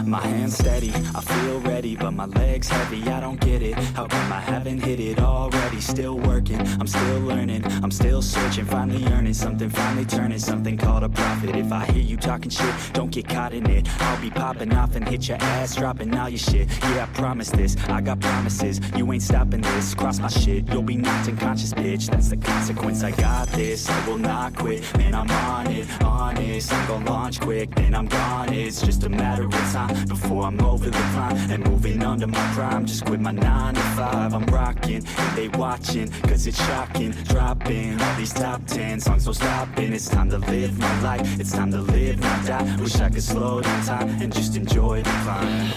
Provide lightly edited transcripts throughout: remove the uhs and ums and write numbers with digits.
My hands steady, I feel ready, but my legs heavy, I don't get it. How come I haven't hit it already? Still working, I'm still learning, I'm still searching, finally earning something, finally turning something called a profit. If I hear you talking shit, don't get caught in it. I'll be popping off and hit your ass, dropping all your shit. Yeah, I promise this, I got promises, you ain't stopping this. Cross my shit, you'll be knocked unconscious, bitch. That's the consequence, I got this, I will not quit. Man, I'm on it, honest, I'm gon' launch quick, then I'm gone. It's just a matter of time before I'm over the climb and moving under my prime. Just quit my 9 to 5, I'm rocking and they watching, cause it's shocking. Dropping all these top 10 songs, no stopping. It's time to live my life, it's time to live, not die. Wish I could slow down time and just enjoy the climb.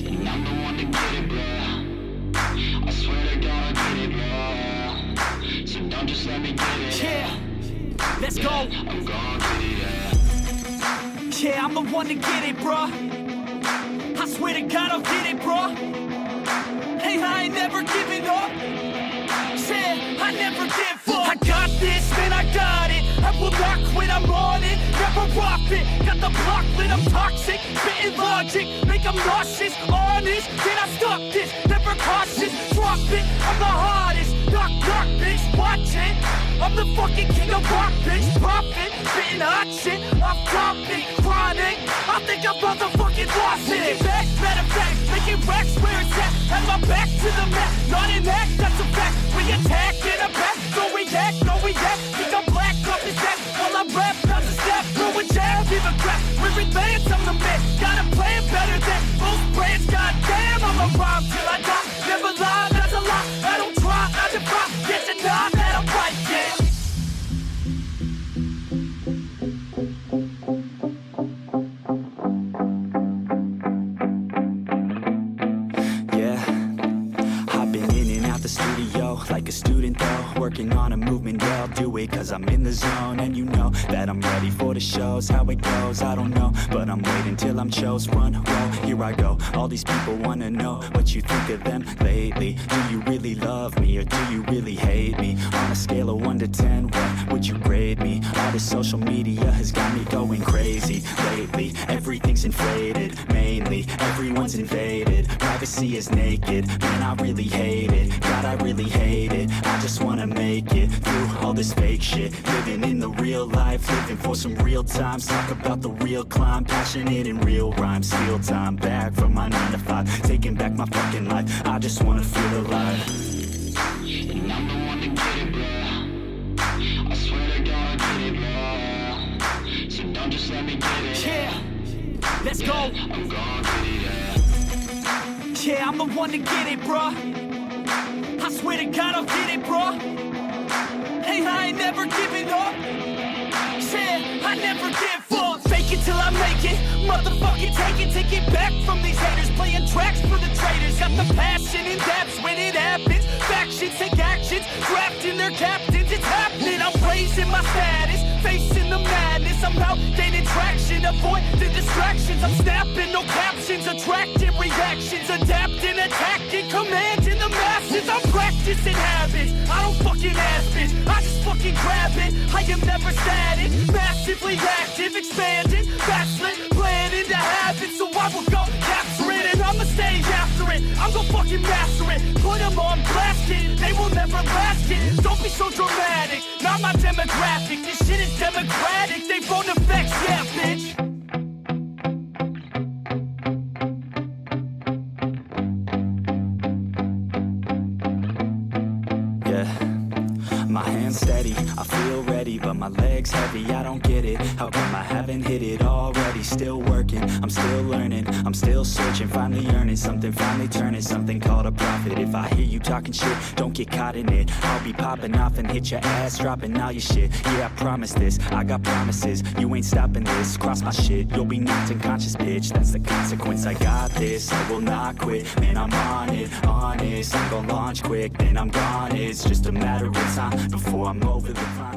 And I'm the one to get it, bro. I swear to God I get it, bro. So don't just let me get it. Yeah, let's go. I'm gon' get it, yeah. Yeah, I'm the one to get it, bruh. I swear to God I'll get it, bruh. Hey, I ain't never giving up. Yeah, I never give up. I got this, man, I got it. I will not quit, I'm on it. Never off it. Got the block lit, I'm toxic. Spitting logic, make them nauseous. Honest, can I stop this? Never cautious, drop it. I'm the hardest. Knock, knock, bitch, watch it. I'm the fucking king of rock, bitch. Profit, spitting hot shit. Off topic, chronic. I think I'm motherfucking lost it. Taking back, matter of fact, making racks where it's at. Have my back to the mat, not an act, that's a fact. We attack in a back, don't react, no react. Think I'm black, up his back. While I rap, not a step, throw a jab, give a crap. We're advanced, I'm the man. Gotta play it better than most brands. Goddamn, I'm a rhyme till I die. Never lie, that's a lie. I don't try, I defy. Get to nod that I'm right, yeah. Like a student though, working on a movement, yeah, I'll do it cause I'm in the zone. And you know that I'm ready for the shows. How it goes, I don't know, but I'm waiting till I'm chose. One row, here I go. All these people wanna know what you think of them lately. Do you really love me or do you really hate me? On a scale of 1 to 10, what would you grade me? All this social media has got me going crazy lately. Everything's inflated, mainly everyone's invaded. Privacy is naked, man, I really hate it. God, I really hate it. I just wanna make it through all this fake shit. Living in the real life, living for some real times. Talk about the real climb, passionate in real rhymes. Steal time back from my 9 to 5, taking back my fucking life. I just wanna feel alive. And I'm the one to get it, bro. I swear to God I get it, bro. So don't just let me get it. Yeah, let's go. I'm gon' get it, yeah. Yeah, I'm the one to get it, bruh. I swear to God I'll get it, bruh. Hey, I ain't never giving up. Yeah, I never give up. Fake it till I make it. Motherfucking take it back from these haters. Playing tracks for the traitors. Got the passion in depths when it happens. Factions take actions, drafting their captains. It's happening, I'm raising my status. Facing the madness, I'm out gaining traction. Avoid the distractions, I'm snapping, no captions. Attracting reactions, adapting, attacking, commanding the masses. I'm practicing habits, I don't fucking ask bitch. I just fucking grab it, I am never static. Massively active, expanding, backslid, planning to have it. So I will go capture it and I'ma stay after it. I'm gon' fucking master it, put them on blast it. They will never last it, don't be so dramatic. Not my demographic, this shit is democratic. They phone effects, yeah bitch. My hands steady, I feel ready, but my legs heavy, I don't get it. How come I haven't hit it already? Still working, I'm still learning, I'm still searching, finally earning something, finally turning something called a profit. If I hear you talking shit, don't get caught in it. I'll be popping off and hit your ass, dropping all your shit. Yeah, I promise this, I got promises, you ain't stopping this. Cross my shit, you'll be knocked unconscious, bitch. That's the consequence, I got this, I will not quit. Man, I'm on it, honest, I'm gon' launch quick, then I'm gone. It's just a matter of time before I'm over the climb.